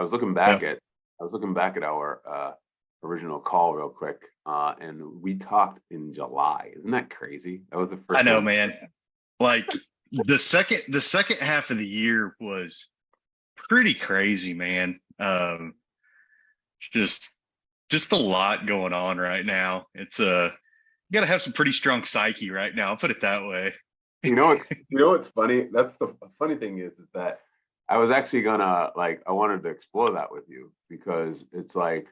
I was looking Yeah, back at our original call real quick, and we talked in July. Isn't that crazy? That was the I first know, time. man. Like the second half of the year was pretty crazy, man. Just just a lot going on right now. It's you got to have some pretty strong psyche right now. I'll put it that way. What's funny? That's the funny thing is that I was actually gonna I wanted to explore that with you because it's I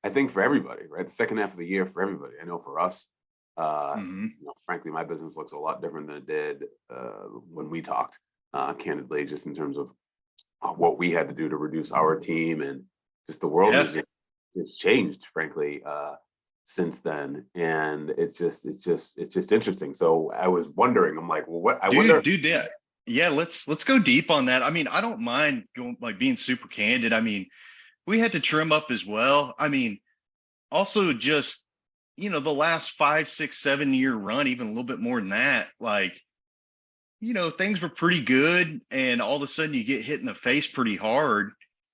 think for everybody, right? The second half of the year for everybody. I know for us, Hmm. frankly, my business looks a lot different than it did when we talked, candidly, just in terms of what we had to do to reduce our team and just the world Yeah, is just it's changed, frankly, since then. And it's just interesting. So I was wondering, I'm like, well, what I wonder. dude, yeah, yeah. Let's go deep on that. I mean, I don't mind going like being super candid. I mean, we had to trim up as well. I mean, also just the last 5, 6, 7 year run, even a little bit more than that. Like things were pretty good, and all of a sudden you get hit in the face pretty hard,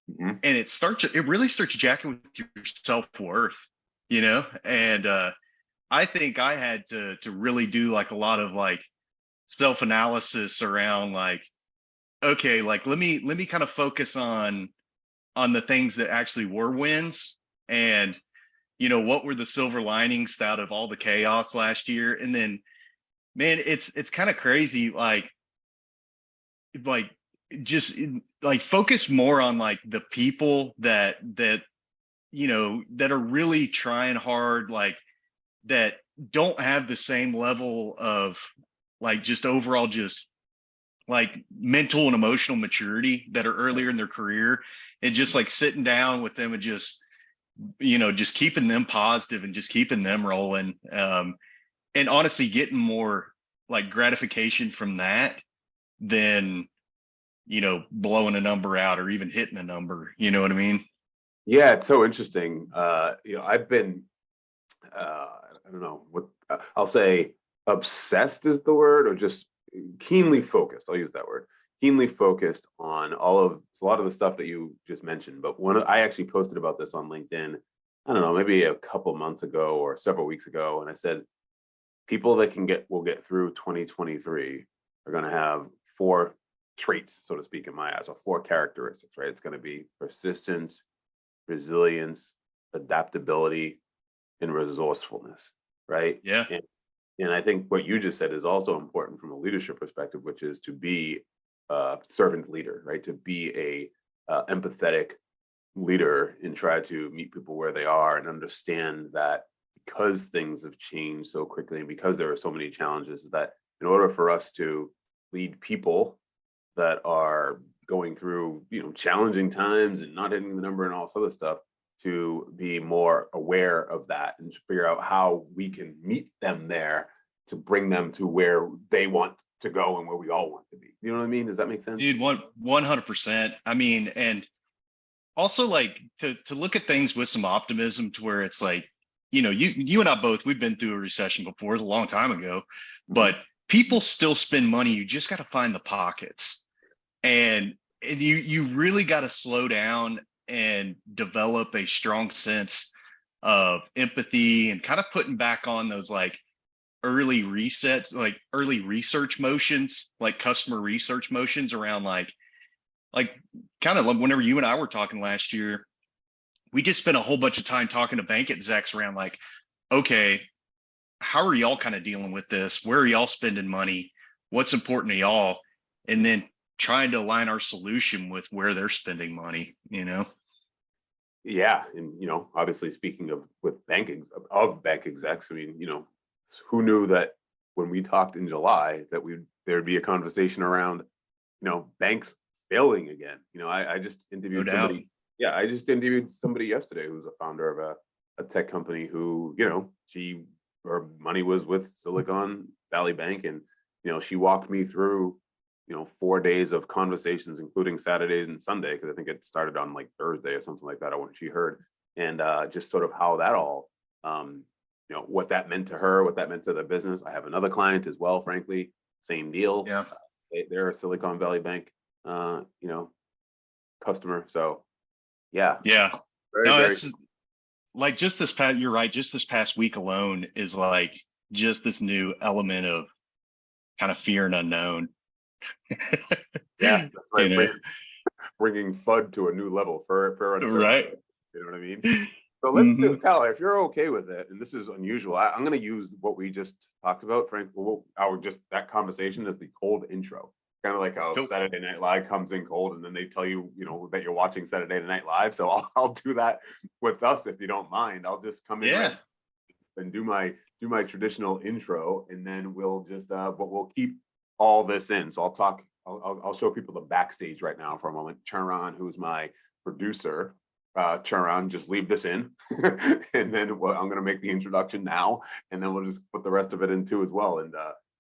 Mhm. and it really starts jacking with your self-worth, and I think I had to really do like a lot of like self-analysis around like, okay, like let me kind of focus on the things that actually were wins, and what were the silver linings out of all the chaos last year. And then, man, it's kind of crazy, like just like focus more on like the people that are really trying hard, like that don't have the same level of like just overall just like mental and emotional maturity, that are earlier in their career, and just like sitting down with them and just keeping them positive and just keeping them rolling, and honestly getting more like gratification from that than blowing a number out or even hitting a number. You know what I mean? Yeah, it's so interesting. I've been I don't know what I'll say. Obsessed is the word, or just keenly focused. I'll use that word. Keenly focused on a lot of the stuff that you just mentioned. But I actually posted about this on LinkedIn. I don't know, maybe a couple months ago or several weeks ago, and I said people that will get through 2023 are going to have four traits, so to speak, in my eyes, or four characteristics. Right? It's going to be persistence, resilience, adaptability, and resourcefulness, right? Yeah. And I think what you just said is also important from a leadership perspective, which is to be a servant leader, right? To be a empathetic leader and try to meet people where they are and understand that because things have changed so quickly and because there are so many challenges, that in order for us to lead people that are going through challenging times and not hitting the number and all this other stuff, to be more aware of that and to figure out how we can meet them there to bring them to where they want to go and where we all want to be. You know what I mean? Does that make sense? Dude, 100%. I mean, and also like to look at things with some optimism, to where it's like, you and I both, we've been through a recession before. It was a long time ago, Mm-hmm. but people still spend money. You just got to find the pockets, and you really got to slow down and develop a strong sense of empathy, and kind of putting back on those like early resets, like early research motions, like customer research motions around like kind of like whenever you and I were talking last year, we just spent a whole bunch of time talking to bank execs around like, okay, how are y'all kind of dealing with this? Where are y'all spending money? What's important to y'all? And then trying to align our solution with where they're spending money. Yeah, and obviously speaking of bank execs, I mean, who knew that when we talked in July that there'd be a conversation around banks failing again. I just No interviewed doubt. somebody. Yeah, I just interviewed somebody yesterday who's a founder of a tech company who, her money was with Silicon Valley Bank, and she walked me through 4 days of conversations, including Saturday and Sunday, because I think it started on like Thursday or something like that. I want she heard, and just sort of how that all, what that meant to her, what that meant to the business. I have another client as well, frankly, same deal. Yeah. They're a Silicon Valley Bank, customer. So yeah, Yeah. very, No, very it's like just this past, you're right. Just this past week alone is like just this new element of kind of fear and unknown. yeah, that's You right. know, Bringing FUD to a new level for uncertainty. right? You know what I mean? So let's do, Hmm. Tyler, if you're okay with it, and this is unusual, I'm going to use what we just talked about, Frank, our just that conversation as the cold intro. Kind of like how Cool. Saturday Night Live comes in cold and then they tell you, that you're watching Saturday Night Live. So I'll do that with us if you don't mind. I'll just come in right Yeah. and do my traditional intro, and then we'll just but we'll keep all this in. So I'll show people the backstage right now for a moment. Charan, who's my producer, Charan, just leave this in, and then I'm going to make the introduction now, and then we'll just put the rest of it in too as well, and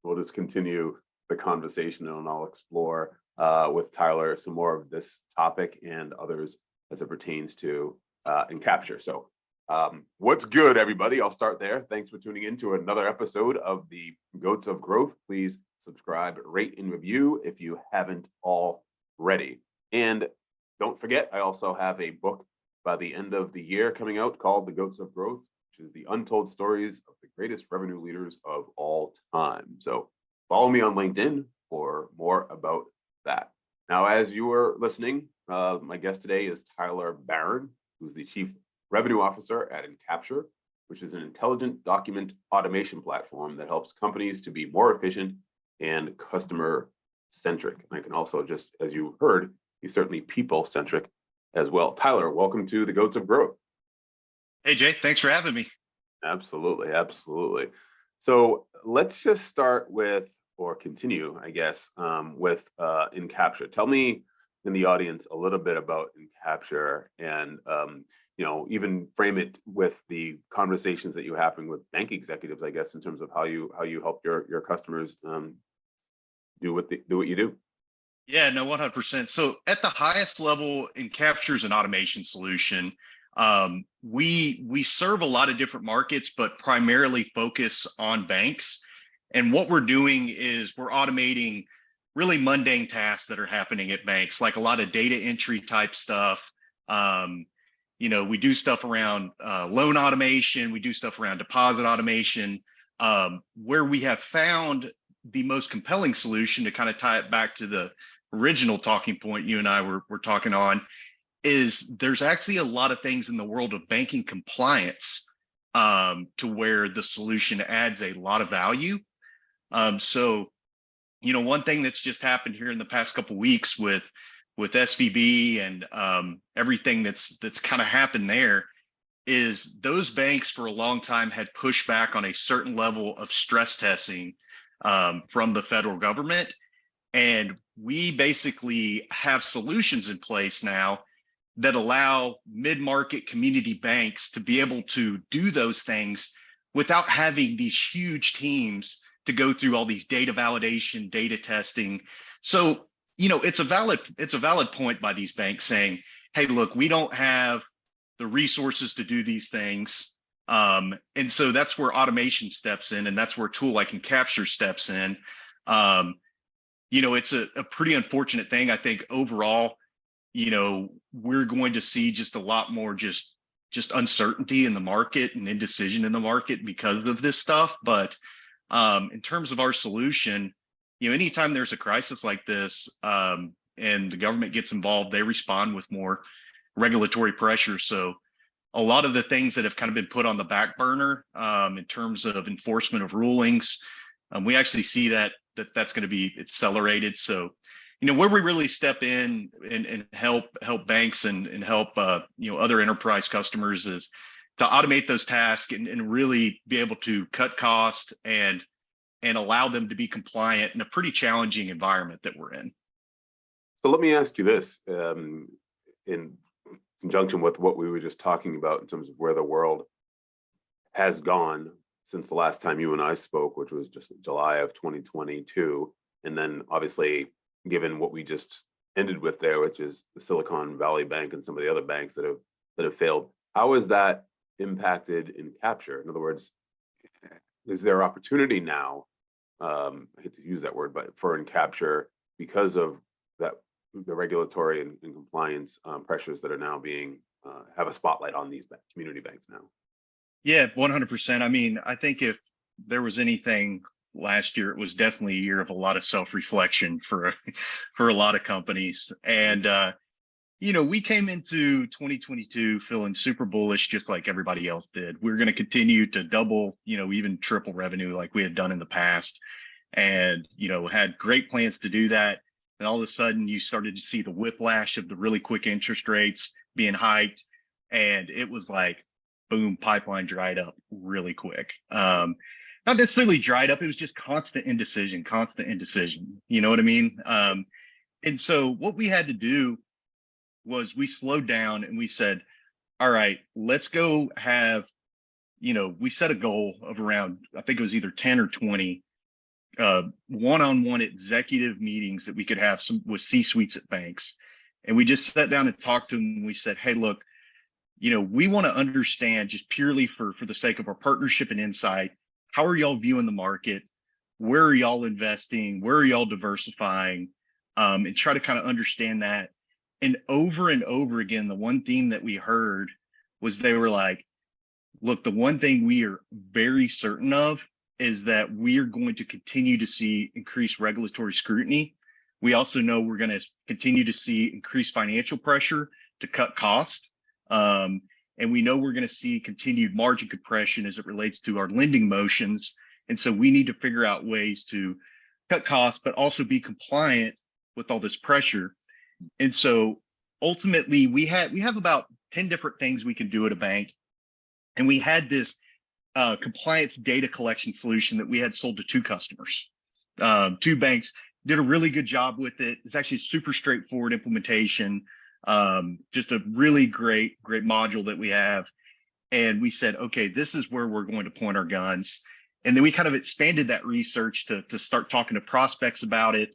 we'll just continue the conversation, and I'll explore with Tyler some more of this topic and others as it pertains to Encapture. So what's good, everybody? I'll start there. Thanks for tuning in to another episode of the Goats of Growth. Please subscribe, rate, and review if you haven't already. And don't forget, I also have a book by the end of the year coming out called The Goats of Growth, which is the untold stories of the greatest revenue leaders of all time. So follow me on LinkedIn for more about that. Now, as you are listening, my guest today is Tyler Barron, who's the Chief Revenue Officer at Encapture, which is an intelligent document automation platform that helps companies to be more efficient and customer centric. And I can also just, as you heard, be certainly people centric as well. Tyler, welcome to the Goats of Growth. Hey, Jay, thanks for having me. Absolutely, absolutely. So let's just start with, or continue, I guess, with Encapture. Tell me in the audience a little bit about Encapture, and even frame it with the conversations that you're having with bank executives, I guess, in terms of how you help your customers do what you do. Yeah, no, 100%. So at the highest level, Encapture is an automation solution. We serve a lot of different markets, but primarily focus on banks. And what we're doing is we're automating really mundane tasks that are happening at banks, like a lot of data entry type stuff. We do stuff around loan automation. We do stuff around deposit automation. Where we have found the most compelling solution, to kind of tie it back to the original talking point you and I were talking on, is there's actually a lot of things in the world of banking compliance to where the solution adds a lot of value. So one thing that's just happened here in the past couple of weeks with SVB and everything that's kind of happened there is those banks for a long time had pushed back on a certain level of stress testing from the federal government. And we basically have solutions in place now that allow mid-market community banks to be able to do those things without having these huge teams to go through all these data validation, data testing. So, it's a valid point by these banks saying, hey, look, we don't have the resources to do these things. And so that's where automation steps in, and that's where a tool like Encapture steps in. It's a pretty unfortunate thing. I think overall, we're going to see just a lot more just uncertainty in the market and indecision in the market because of this stuff. But in terms of our solution, anytime there's a crisis like this and the government gets involved, they respond with more regulatory pressure. So a lot of the things that have kind of been put on the back burner in terms of enforcement of rulings, we actually see that's going to be accelerated. So, where we really step in and help banks and help other enterprise customers is to automate those tasks and really be able to cut costs and allow them to be compliant in a pretty challenging environment that we're in. So let me ask you this, in conjunction with what we were just talking about in terms of where the world has gone since the last time you and I spoke, which was just July of 2022. And then obviously, given what we just ended with there, which is the Silicon Valley Bank and some of the other banks that have failed, how has that impacted Encapture? In other words, is there opportunity now? I hate to use that word, but for Encapture, because of that, the regulatory and compliance pressures that are now being have a spotlight on these community banks now. Yeah, 100%. I mean, I think if there was anything last year, it was definitely a year of a lot of self-reflection for for a lot of companies. And we came into 2022 feeling super bullish, just like everybody else did. We're going to continue to double, even triple revenue like we had done in the past, and had great plans to do that. And all of a sudden, you started to see the whiplash of the really quick interest rates being hiked, and it was like, boom, pipeline dried up really quick. Not necessarily dried up; it was just constant indecision. You know what I mean? And so what we had to do was we slowed down and we said, all right, let's go have, we set a goal of around, I think it was either 10 or 20 one-on-one executive meetings that we could have with C-suites at banks. And we just sat down and talked to them. And we said, hey, look, we want to understand, just purely for the sake of our partnership and insight, how are y'all viewing the market? Where are y'all investing? Where are y'all diversifying? And try to kind of understand that. And over again, the one theme that we heard was they were like, look, the one thing we are very certain of is that we are going to continue to see increased regulatory scrutiny. We also know we're going to continue to see increased financial pressure to cut costs. And we know we're going to see continued margin compression as it relates to our lending motions. And so we need to figure out ways to cut costs, but also be compliant with all this pressure. And so ultimately we have about 10 different things we can do at a bank. And we had this compliance data collection solution that we had sold to 2 customers. 2 banks did a really good job with it. It's actually a super straightforward implementation. Just a really great module that we have. And we said, okay, this is where we're going to point our guns. And then we kind of expanded that research to start talking to prospects about it.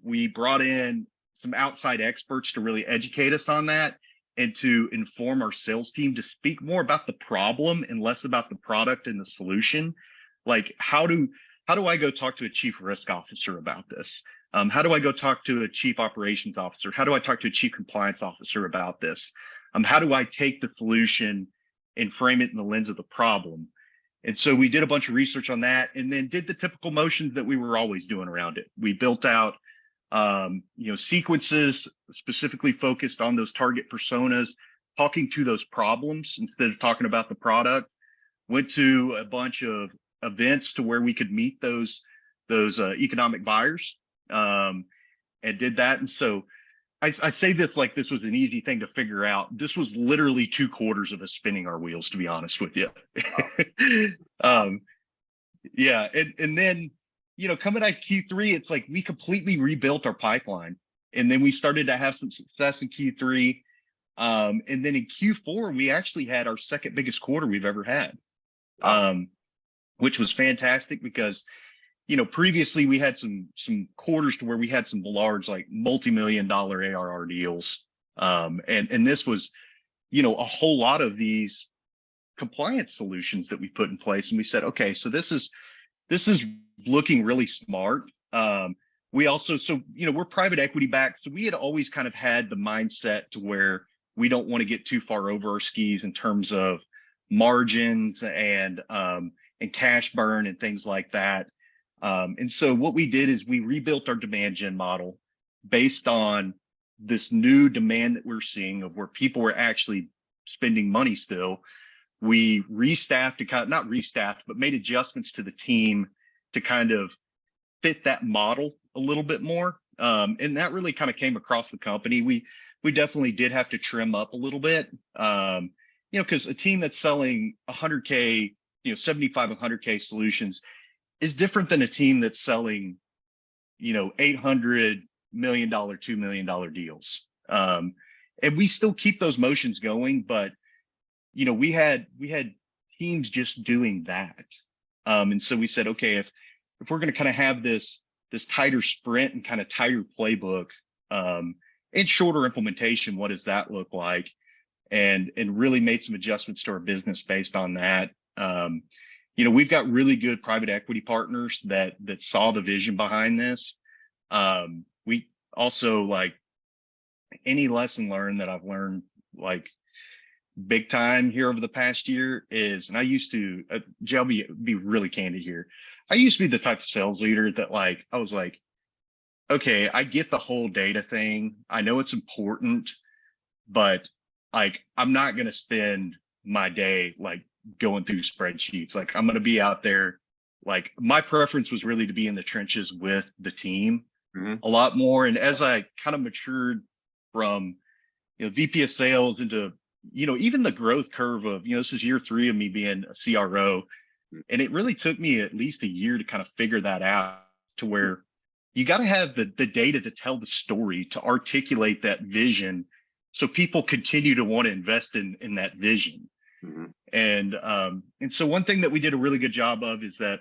We brought in some outside experts to really educate us on that and to inform our sales team to speak more about the problem and less about the product and the solution. Like, how do I go talk to a chief risk officer about this? How do I go talk to a chief operations officer? How do I talk to a chief compliance officer about this? How do I take the solution and frame it in the lens of the problem? And so we did a bunch of research on that, and then did the typical motions that we were always doing around it. We built out sequences specifically focused on those target personas, talking to those problems instead of talking about the product. Went to a bunch of events to where we could meet those economic buyers, and did that. And so I say this like this was an easy thing to figure out. This was literally 2 quarters of us spinning our wheels, to be honest with you. Yeah, and then coming out of Q3, it's like we completely rebuilt our pipeline, and then we started to have some success in Q3, and then in Q4 we actually had our second biggest quarter we've ever had, which was fantastic because previously we had some quarters to where we had some large, like multi-million-dollar ARR deals, and this was a whole lot of these compliance solutions that we put in place, and we said, okay, so this is looking really smart. We also, we're private equity backed, so we had always kind of had the mindset to where we don't want to get too far over our skis in terms of margins and cash burn and things like that. And so what we did is we rebuilt our demand gen model based on this new demand that we're seeing of where people were actually spending money still. We restaffed not restaffed, but made adjustments to the team to kind of fit that model a little bit more. And that really kind of came across the company. We definitely did have to trim up a little bit, because a team that's selling 100K, 75, 100K solutions is different than a team that's selling, $800 million, $2 million deals. And we still keep those motions going, but we had teams just doing that. And so we said, okay, if we're going to kind of have this tighter sprint and kind of tighter playbook, and shorter implementation, what does that look like? And really made some adjustments to our business based on that. We've got really good private equity partners that saw the vision behind this. also like any lesson learned that I've learned like big time here over the past year is, and I used to, Jay, I'll be really candid here. I used to be the type of sales leader that like, I was like, okay, I get the whole data thing. I know it's important, but like, I'm not going to spend my day like going through spreadsheets. Like I'm going to be out there. Like my preference was really to be in the trenches with the team a lot more. And as I kind of matured from, VP of sales into, even the growth curve of, this is year 3 of me being a CRO. And it really took me at least a year to kind of figure that out, to where you got to have the data to tell the story, to articulate that vision so people continue to want to invest in that vision. And so one thing that we did a really good job of is that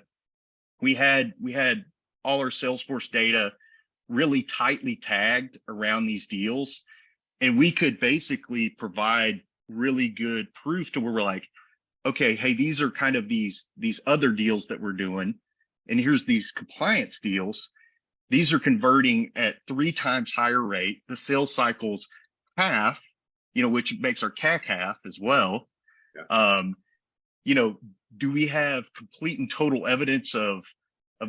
we had all our Salesforce data really tightly tagged around these deals. And we could basically provide really good proof to where we're like, okay, hey, these are kind of these other deals that we're doing. And here's these compliance deals. These are converting at 3 times higher rate. The sales cycle's half, which makes our CAC half as well. Yeah. Do we have complete and total evidence of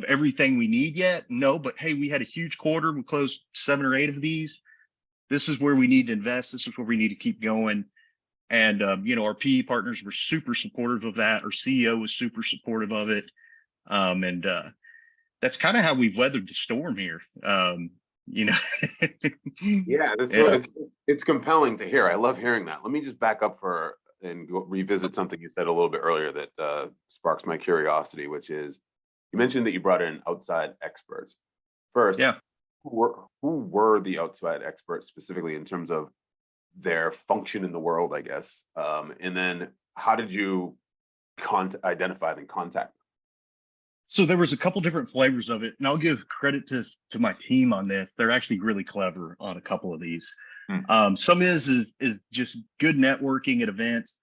everything we need yet? No, but hey, we had a huge quarter. We closed 7 or 8 of these. This is where we need to invest. This is where we need to keep going. And, our PE partners were super supportive of that. Our CEO was super supportive of it. And that's kind of how we've weathered the storm here. Yeah, it's compelling to hear. I love hearing that. Let me just back up and revisit something you said a little bit earlier that sparks my curiosity, which is you mentioned that you brought in outside experts. First, yeah. Who were the outside experts specifically in terms of their function in the world, I guess? And then how did you identify and contact them? So there was a couple different flavors of it, and I'll give credit to my team on this. They're actually really clever on a couple of these. Some is just good networking at events.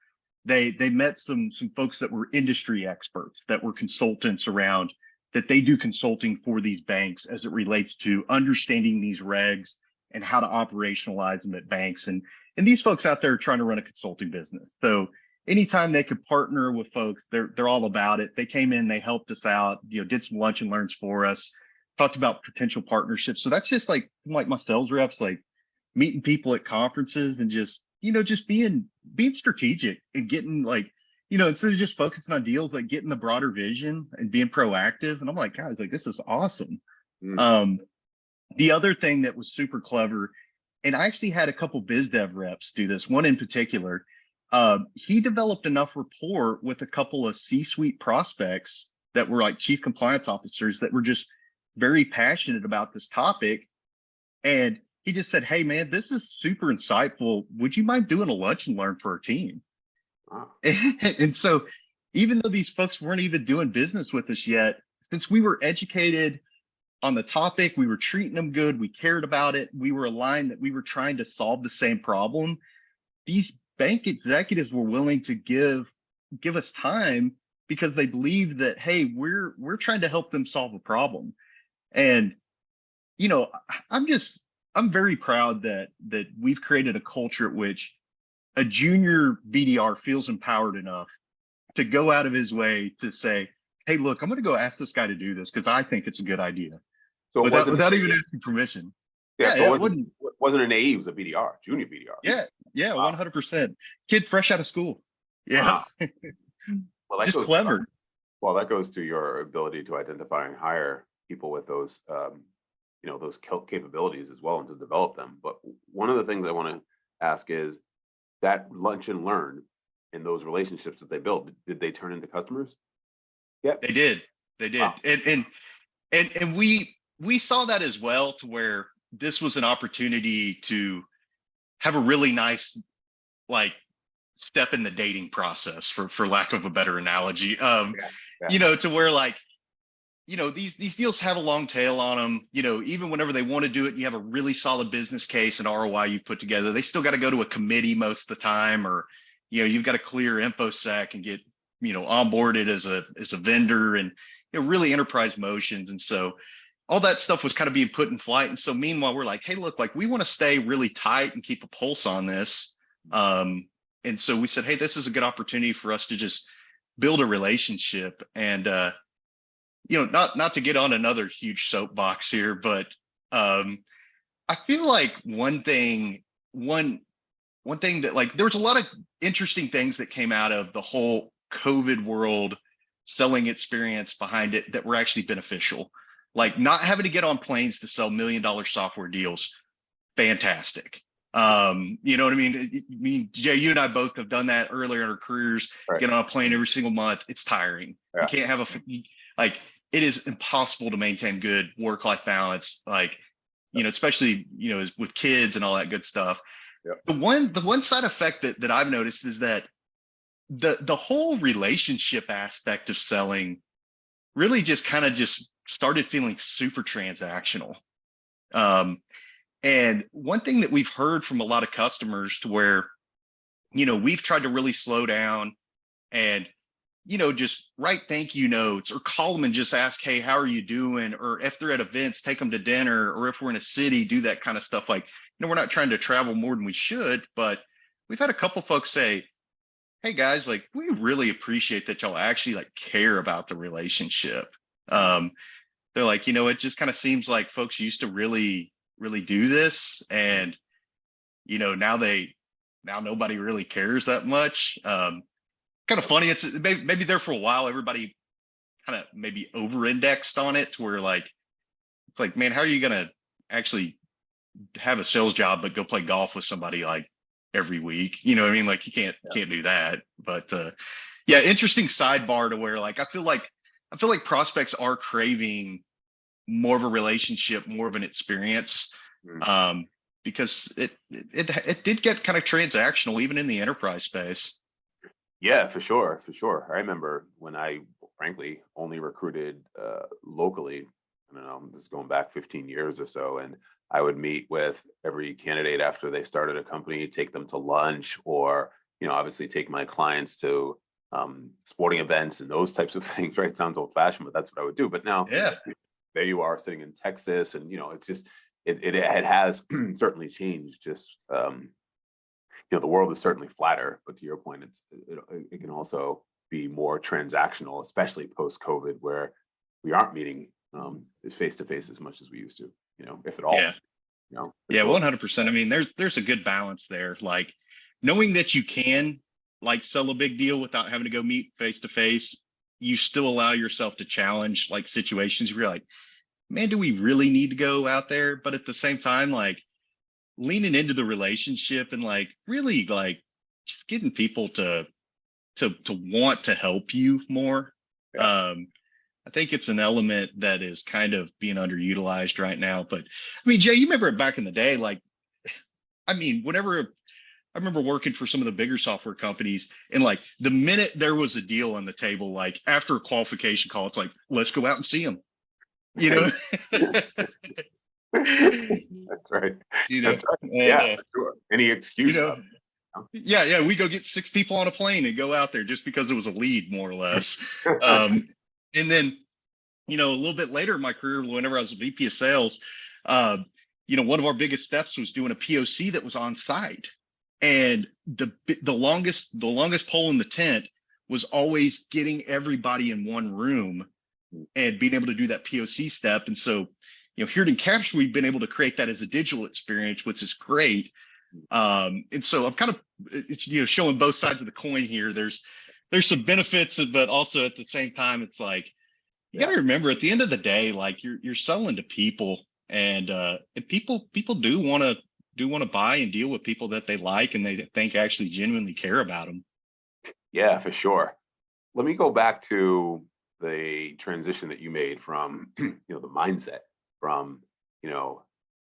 They met some folks that were industry experts, that were consultants around, that they do consulting for these banks as it relates to understanding these regs and how to operationalize them at banks. And these folks out there are trying to run a consulting business. So anytime they could partner with folks, they're all about it. They came in, they helped us out, did some lunch and learns for us, talked about potential partnerships. So that's just like my sales reps, like meeting people at conferences and just being strategic and getting like, instead of just focusing on deals, like getting the broader vision and being proactive. And I'm like, guys, like this is awesome. The other thing that was super clever, and I actually had a couple biz dev reps do this, one in particular. He developed enough rapport with a couple of C-suite prospects that were like chief compliance officers that were just very passionate about this topic. And he just said, hey, man, this is super insightful. Would you mind doing a lunch and learn for our team? Wow. And so even though these folks weren't even doing business with us yet, since we were educated on the topic, we were treating them good, we cared about it, we were aligned that we were trying to solve the same problem, these bank executives were willing to give us time because they believed that, hey, we're trying to help them solve a problem. And I'm very proud that we've created a culture at which a junior BDR feels empowered enough to go out of his way to say, hey, look, I'm going to go ask this guy to do this because I think it's a good idea. So without even asking permission. Yeah, so it wasn't an AE, it was a BDR, junior BDR. Yeah, wow. 100%. Kid fresh out of school. Yeah. Wow. Well, just clever. Well, that goes to your ability to identify and hire people with those, those capabilities as well, and to develop them. But one of the things I want to ask is that lunch and learn and those relationships that they built, did they turn into customers? Yeah, they did. Wow. And we saw that as well, to where this was an opportunity to have a really nice, like, step in the dating process, for lack of a better analogy. To where, like, these deals have a long tail on them. Even whenever they want to do it, you have a really solid business case and ROI you've put together. They still got to go to a committee most of the time, or you've got to clear InfoSec and get onboarded as a vendor, and really enterprise motions. And so all that stuff was kind of being put in flight. And so meanwhile, we're like, hey, look, like we want to stay really tight and keep a pulse on this. And so we said, hey, this is a good opportunity for us to just build a relationship. And not to get on another huge soapbox here, but I feel like one thing that, like, there was a lot of interesting things that came out of the whole COVID world selling experience behind it that were actually beneficial. Like not having to get on planes to sell $1 million software deals, fantastic. You know what I mean? Jay, you and I both have done that earlier in our careers. Right. Get on a plane every single month. It's tiring. Yeah. You can't have like, it is impossible to maintain good work-life balance. Like, especially, with kids and all that good stuff. Yep. The one side effect that I've noticed is that the whole relationship aspect of selling really just kind of just started feeling super transactional. And one thing that we've heard from a lot of customers to where, we've tried to really slow down and, just write thank you notes or call them and just ask, hey, how are you doing? Or if they're at events, take them to dinner, or if we're in a city, do that kind of stuff. Like, we're not trying to travel more than we should, but we've had a couple folks say, hey guys, like we really appreciate that y'all actually like care about the relationship. They're like, it just kind of seems like folks used to really, really do this. And, now nobody really cares that much. Kind of funny. It's maybe there for a while, everybody kind of maybe over-indexed on it to where like, it's like, man, how are you going to actually have a sales job, but go play golf with somebody like every week? You know what I mean? Like you can't do that. But yeah, interesting sidebar to where like, I feel like prospects are craving more of a relationship, more of an experience. Because it did get kind of transactional, even in the enterprise space. Yeah, for sure. I remember when I frankly only recruited locally. I don't know, this is going back 15 years or so, and I would meet with every candidate after they started a company, take them to lunch, or obviously take my clients to sporting events and those types of things. Right? Sounds old fashioned, but that's what I would do. But now, yeah, there you are sitting in Texas, and it's just it has certainly changed. Just the world is certainly flatter, but to your point, it can also be more transactional, especially post COVID, where we aren't meeting face to face as much as we used to, if at all. Yeah. Yeah, 100%. I mean, there's a good balance there. Like knowing that you can like sell a big deal without having to go meet face to face, you still allow yourself to challenge like situations where you're like, man, do we really need to go out there? But at the same time, like leaning into the relationship and like really like just getting people to want to help you more. Yeah. I think it's an element that is kind of being underutilized right now. But I mean, Jay, you remember back in the day, like, I mean, whenever I remember working for some of the bigger software companies, and like the minute there was a deal on the table, like after a qualification call, it's like, let's go out and see them. That's right. That's right. Yeah, for sure. Any excuse. Yeah, we go get 6 people on a plane and go out there just because it was a lead, more or less. And then, a little bit later in my career, whenever I was a VP of sales, one of our biggest steps was doing a POC that was on site. And the longest pole in the tent was always getting everybody in one room and being able to do that POC step. And so, here at Encapture, we've been able to create that as a digital experience, which is great. And so I'm kind of, showing both sides of the coin here. There's some benefits, but also at the same time, it's like, you got to remember at the end of the day, like you're selling to people, and people do want to buy and deal with people that they like and they think actually genuinely care about them. Yeah, for sure. Let me go back to the transition that you made from, the mindset from,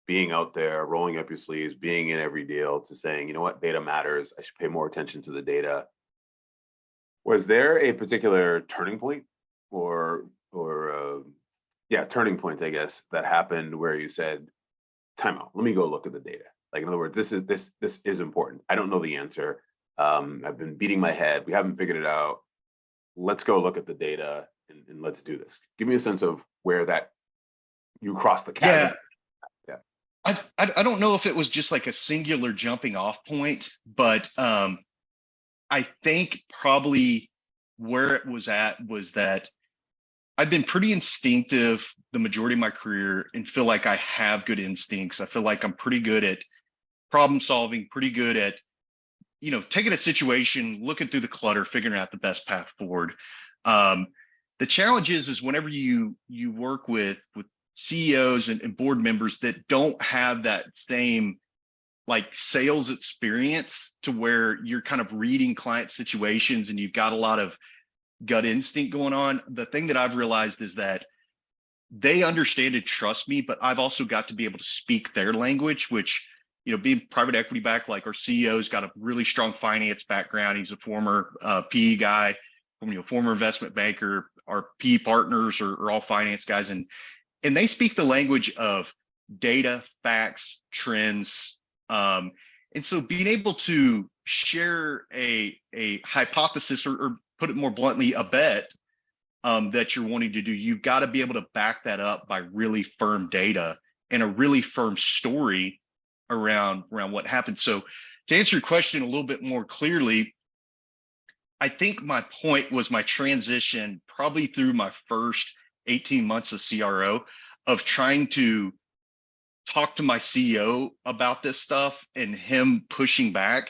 being out there, rolling up your sleeves, being in every deal, to saying, you know what, data matters. I should pay more attention to the data. Was there a particular turning point or turning point, I guess, that happened where you said, time out, let me go look at the data? Like, in other words, this is important. I don't know the answer. I've been beating my head. We haven't figured it out. Let's go look at the data and let's do this. Give me a sense of where that you crossed the Yeah. chasm. Yeah. I don't know if it was just like a singular jumping off point, but I think probably where it was at was that I've been pretty instinctive the majority of my career and feel like I have good instincts. I feel like I'm pretty good at problem solving, pretty good at, taking a situation, looking through the clutter, figuring out the best path forward. The challenge is whenever you work with CEOs and board members that don't have that same like sales experience to where you're kind of reading client situations and you've got a lot of gut instinct going on. The thing that I've realized is that they understand and trust me, but I've also got to be able to speak their language, which, being private equity backed, like our CEO's got a really strong finance background. He's a former PE guy, former investment banker. Our PE partners are all finance guys, and they speak the language of data, facts, trends. And so being able to share a hypothesis or put it more bluntly, a bet that you're wanting to do, you've got to be able to back that up by really firm data and a really firm story around what happened. So to answer your question a little bit more clearly, I think my point was my transition probably through my first 18 months of CRO of trying to talk to my CEO about this stuff and him pushing back.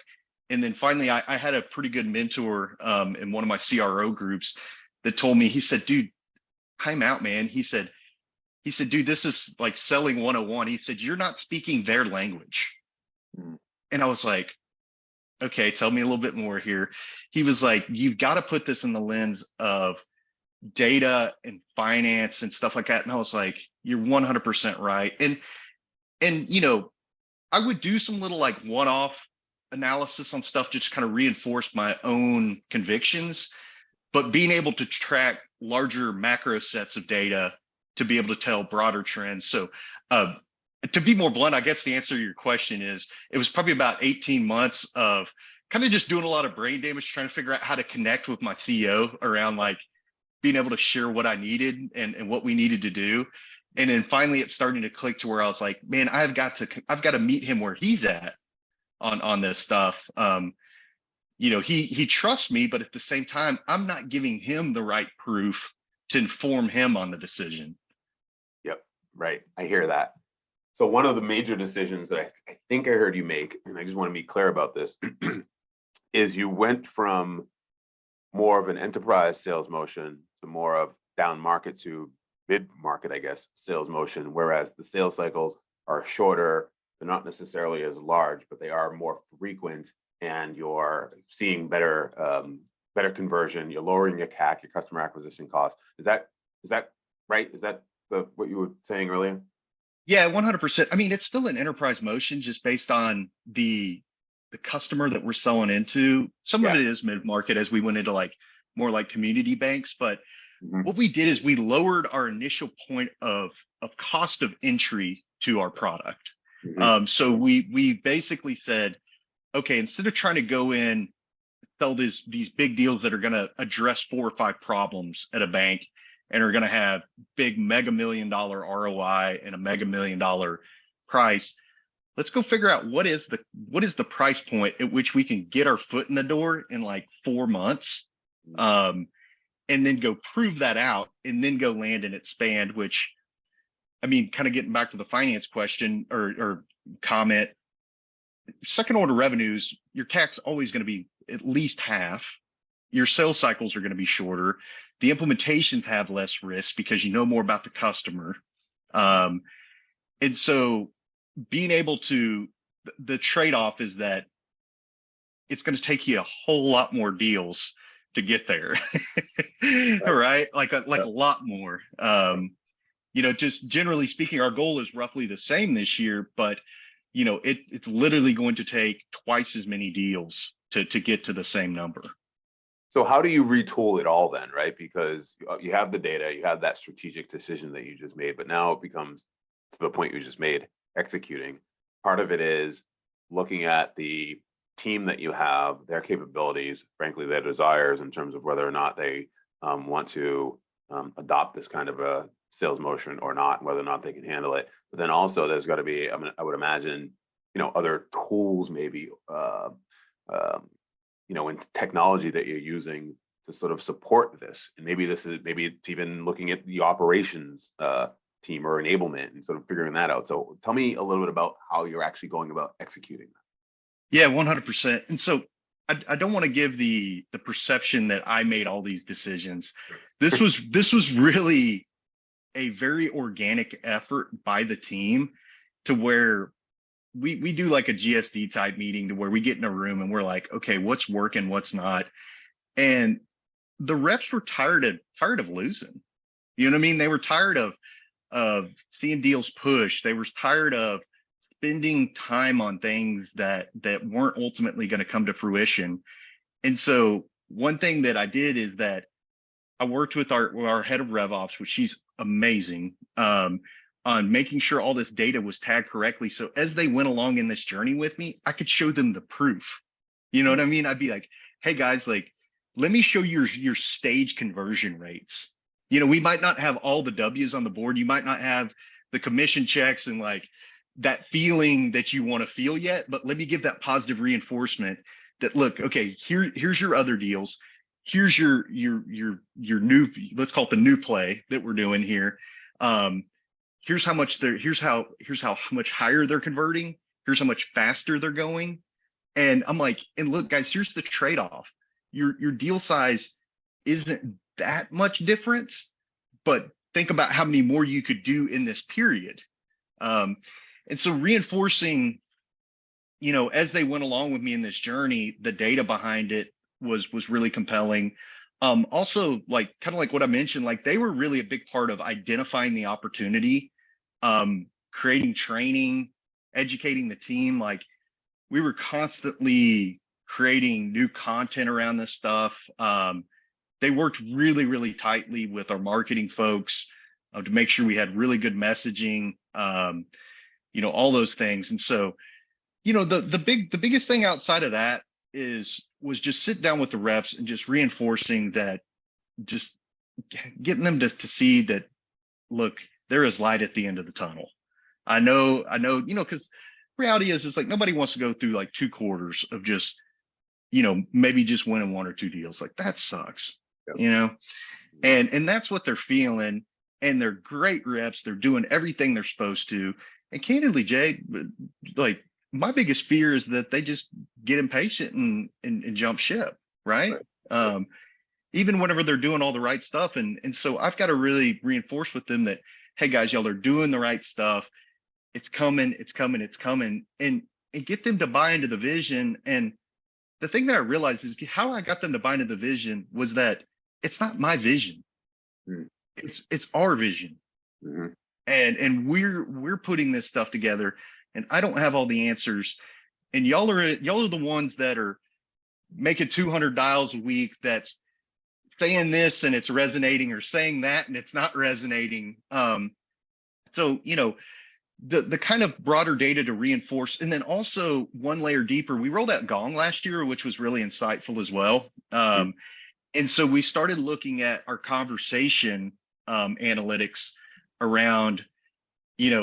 And then finally, I had a pretty good mentor in one of my CRO groups that told me, he said, dude, time out, man. He said, dude, this is like selling 101. He said, you're not speaking their language. Mm. And I was like, okay, tell me a little bit more here. He was like, you've got to put this in the lens of data and finance and stuff like that. And I was like, you're 100% right. And I would do some little like one-off analysis on stuff, just kind of reinforce my own convictions, but being able to track larger macro sets of data to be able to tell broader trends. So to be more blunt, I guess the answer to your question is it was probably about 18 months of kind of just doing a lot of brain damage, trying to figure out how to connect with my CEO around like being able to share what I needed and what we needed to do. And then finally it's starting to click to where I was like, man, I've got to meet him where he's at on this stuff. He trusts me, but at the same time, I'm not giving him the right proof to inform him on the decision. Yep. Right. I hear that. So one of the major decisions that I think I heard you make, and I just want to be clear about this, is you went from more of an enterprise sales motion to more of down market to mid-market, I guess, sales motion, whereas the sales cycles are shorter. They're not necessarily as large, but they are more frequent, and you're seeing better conversion. You're lowering your CAC, your customer acquisition cost. Is that right? Is that what you were saying earlier? Yeah, 100%. I mean, it's still an enterprise motion just based on the customer that we're selling into. Some of it is mid-market as we went into like more like community banks, but what we did is we lowered our initial point of cost of entry to our product. So we basically said, okay, instead of trying to go in, sell these big deals that are going to address 4 or 5 problems at a bank and are going to have big mega $1 million ROI and a mega $1 million price, let's go figure out what is the price point at which we can get our foot in the door in like 4 months. And then go prove that out and then go land and expand, which, I mean, kind of getting back to the finance question or comment, second order revenues, your CAC's always going to be at least half. Your sales cycles are going to be shorter. The implementations have less risk because you know more about the customer. And so being able to, the trade-off is that it's going to take you a whole lot more deals to get there. Right? Like a lot more. Just generally speaking, our goal is roughly the same this year, but it's literally going to take twice as many deals to get to the same number. So how do you retool it all then, right? Because you have the data, you have that strategic decision that you just made, but now it becomes to the point you just made, executing. Part of it is looking at the team that you have, their capabilities, frankly, their desires in terms of whether or not they want to adopt this kind of a sales motion or not, whether or not they can handle it. But then also there's got to be, I would imagine, other tools maybe, in technology that you're using to sort of support this. And maybe it's even looking at the operations team or enablement and sort of figuring that out. So tell me a little bit about how you're actually going about executing that. Yeah, 100%. And so I don't want to give the perception that I made all these decisions. This was really a very organic effort by the team, to where we do like a GSD type meeting, to where we get in a room and we're like, okay, what's working, what's not. And the reps were tired of losing. You know what I mean? They were tired of seeing deals push. They were tired of spending time on things that weren't ultimately going to come to fruition. And so one thing that I did is that I worked with our head of RevOps, which she's amazing, on making sure all this data was tagged correctly. So as they went along in this journey with me, I could show them the proof. You know what I mean? I'd be like, hey guys, like, let me show you your stage conversion rates. We might not have all the W's on the board. You might not have the commission checks and like that feeling that you want to feel yet, but let me give that positive reinforcement that, look, okay, here's your other deals. Here's your new, let's call it the new play that we're doing here. Here's how much here's how much higher they're converting. Here's how much faster they're going. And I'm like, and look, guys, here's the trade-off. Your deal size isn't that much difference, but think about how many more you could do in this period. And so reinforcing, as they went along with me in this journey, the data behind it was really compelling. Also, like kind of like what I mentioned, like they were really a big part of identifying the opportunity, creating training, educating the team. Like we were constantly creating new content around this stuff. They worked really, really tightly with our marketing folks to make sure we had really good messaging, all those things. And so, the biggest thing outside of that was just sit down with the reps and just reinforcing that, just getting them to see that, look, there is light at the end of the tunnel. I know, because reality is like nobody wants to go through like 2 quarters of just, maybe just winning 1 or 2 deals. Like that sucks, and that's what they're feeling. And they're great reps. They're doing everything they're supposed to. And candidly, Jay, like my biggest fear is that they just get impatient and jump ship, right? Even whenever they're doing all the right stuff. And so I've got to really reinforce with them that, hey guys, y'all are doing the right stuff. It's coming, and get them to buy into the vision. And the thing that I realized is how I got them to buy into the vision was that it's not my vision. It's our vision. Mm-hmm. And we're putting this stuff together, and I don't have all the answers. And y'all are the ones that are making 200 dials a week that's saying this and it's resonating, or saying that and it's not resonating. So, the kind of broader data to reinforce. And then also one layer deeper, we rolled out Gong last year, which was really insightful as well. And so we started looking at our conversation analytics around,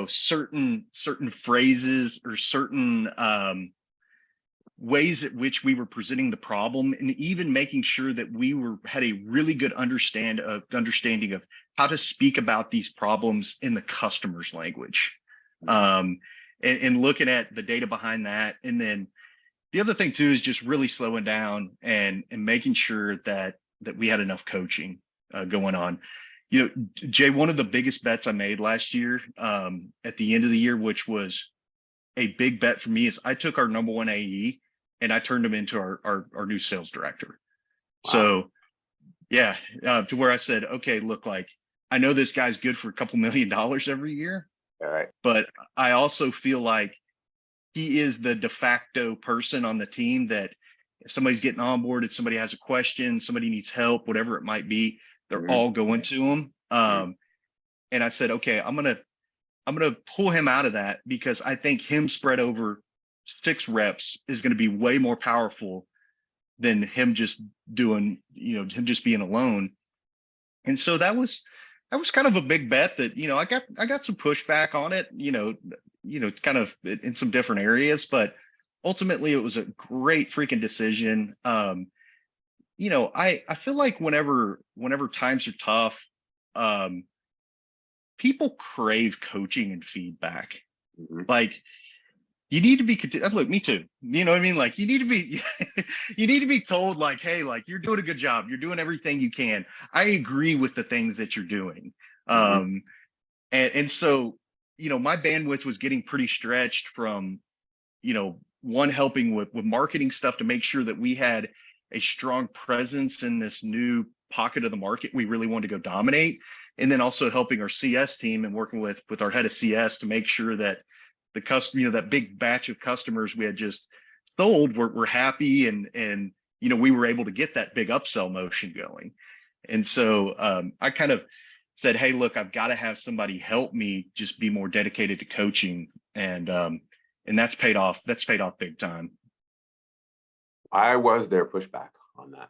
certain phrases or certain ways at which we were presenting the problem, and even making sure that we had a really good understanding of how to speak about these problems in the customer's language, and looking at the data behind that. And then the other thing too is just really slowing down and making sure that we had enough coaching going on. Jay, one of the biggest bets I made last year at the end of the year, which was a big bet for me, is I took our number 1 AE and I turned him into our new sales director. Wow. So yeah, to where I said, okay, look, like I know this guy's good for a couple $1 million every year. All right. But I also feel like he is the de facto person on the team that if somebody's getting onboarded, somebody has a question, somebody needs help, whatever it might be, they're all going to him. And I said, okay, I'm gonna pull him out of that, because I think him spread over 6 reps is going to be way more powerful than him just doing, him just being alone. And so that was that was kind of a big bet that, I got some pushback on it, kind of in some different areas, but ultimately it was a great freaking decision. I feel like whenever times are tough, um, people crave coaching and feedback. Mhm. Like you need to be look, me too. You know what I mean? Like you need to be you need to be told like, hey, like you're doing a good job. You're doing everything you can. I agree with the things that you're doing. Mhm. Um, and so, my bandwidth was getting pretty stretched from, one helping with marketing stuff to make sure that we had a strong presence in this new pocket of the market we really wanted to go dominate, and then also helping our CS team and working with our head of CS to make sure that the customer, that big batch of customers we had just sold were happy, and we were able to get that big upsell motion going. And so I kind of said, hey, look, I've got to have somebody help me just be more dedicated to coaching. And that's paid off. That's paid off big time. I was their pushback on that.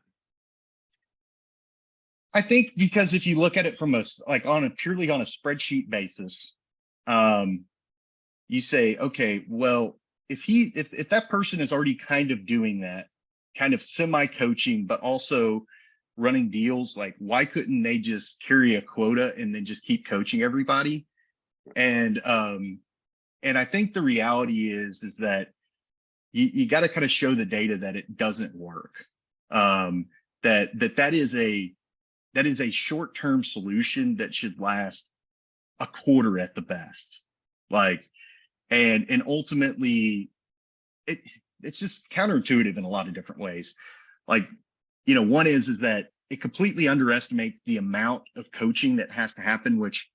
I think because if you look at it from purely on a spreadsheet basis, um, you say, okay, well, if that person is already kind of doing that, kind of semi-coaching, but also running deals, like why couldn't they just carry a quota and then just keep coaching everybody? And I think the reality is that you got to kind of show the data that it doesn't work. That is a short-term solution that should last a quarter at the best. Like, and ultimately it's just counterintuitive in a lot of different ways. Like, one is that it completely underestimates the amount of coaching that has to happen, which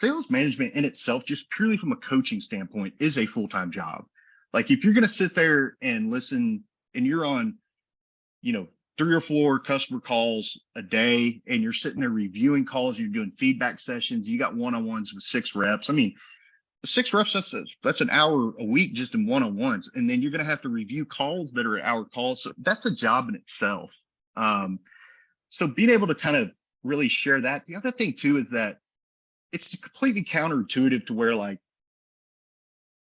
sales management in itself, just purely from a coaching standpoint, is a full-time job. Like if you're going to sit there and listen and you're on, 3 or 4 customer calls a day and you're sitting there reviewing calls, you're doing feedback sessions, you got one-on-ones with 6 reps. I mean, 6 reps, that's an hour a week just in one-on-ones. And then you're going to have to review calls that are hour calls. So that's a job in itself. So being able to kind of really share that. The other thing too is that it's completely counterintuitive to where like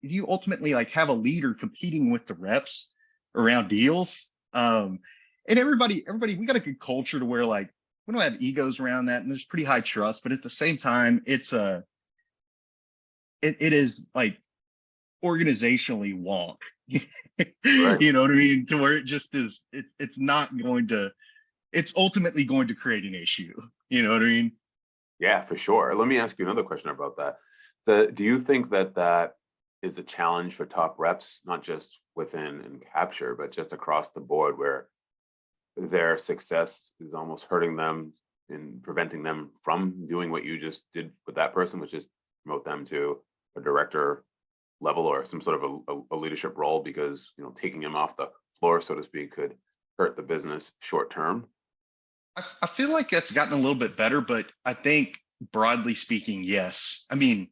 you ultimately like have a leader competing with the reps around deals. And everybody, we got a good culture to where like we don't have egos around that, and there's pretty high trust. But at the same time, it is like organizationally wonk. Right. You know what I mean? To where it just is, it's not going to, it's ultimately going to create an issue. You know what I mean? Yeah, for sure. Let me ask you another question about that. Do you think that that is a challenge for top reps, not just within and capture, but just across the board, where their success is almost hurting them and preventing them from doing what you just did with that person, which is promote them to a director level or some sort of a leadership role, because taking them off the floor, so to speak, could hurt the business short term? I feel like that's gotten a little bit better, but I think broadly speaking, yes. I mean,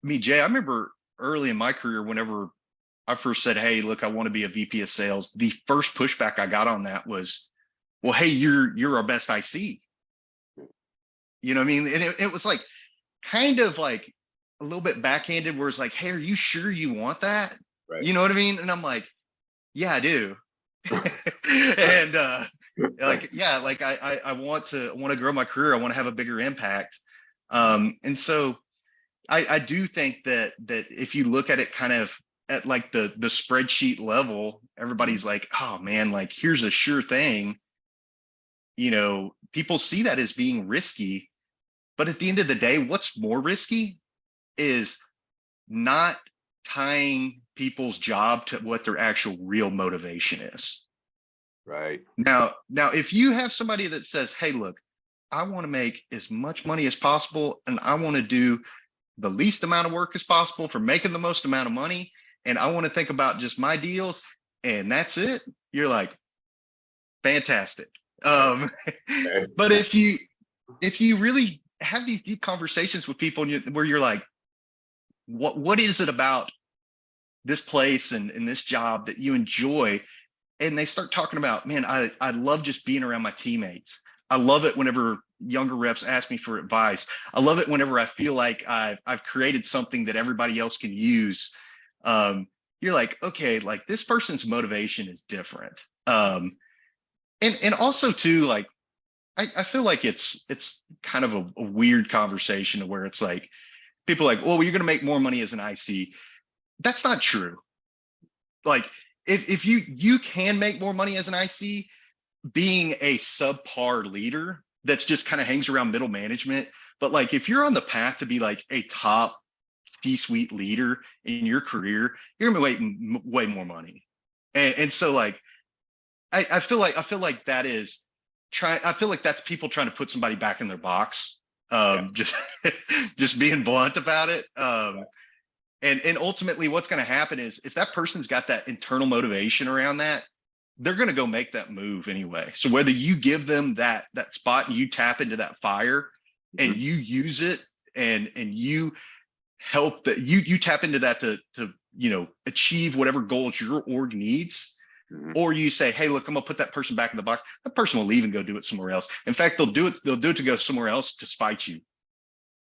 Jay, I remember early in my career, whenever I first said, hey, look, I want to be a VP of sales, the first pushback I got on that was, well, hey, you're our best IC. You know what I mean? And it was like kind of like a little bit backhanded where it's like, hey, are you sure you want that? Right. You know what I mean? And I'm like, yeah, I do. And like, yeah, like I want to grow my career. I want to have a bigger impact. And so I do think that if you look at it kind of at like the spreadsheet level, everybody's like, oh man, like here's a sure thing. People see that as being risky, but at the end of the day, what's more risky is not tying people's job to what their actual real motivation is. Right. Now, if you have somebody that says, hey, look, I want to make as much money as possible and I want to do the least amount of work as possible for making the most amount of money, and I want to think about just my deals and that's it, you're like, fantastic. Okay. But if you really have these deep conversations with people where you're like, what is it about this place and this job that you enjoy? And they start talking about, man, I love just being around my teammates. I love it whenever younger reps ask me for advice. I love it whenever I feel like I've created something that everybody else can use. You're like, okay, like this person's motivation is different. And also too, like I feel like it's kind of a weird conversation where it's like people are like, well, you're going to make more money as an IC. That's not true. Like if you can make more money as an IC, being a subpar leader that's just kind of hangs around middle management. But like if you're on the path to be like a top C-suite leader in your career, you're gonna make way more money. And so like I feel like that is I feel like that's people trying to put somebody back in their box. Just just being blunt about it. And ultimately what's going to happen is if that person's got that internal motivation around that, they're going to go make that move anyway. So whether you give them that spot and you tap into that fire and you use it and you help that you tap into that to achieve whatever goals your org needs, or you say, hey, look, I'm gonna put that person back in the box, that person will leave and go do it somewhere else. In fact, they'll do it to go somewhere else to spite you.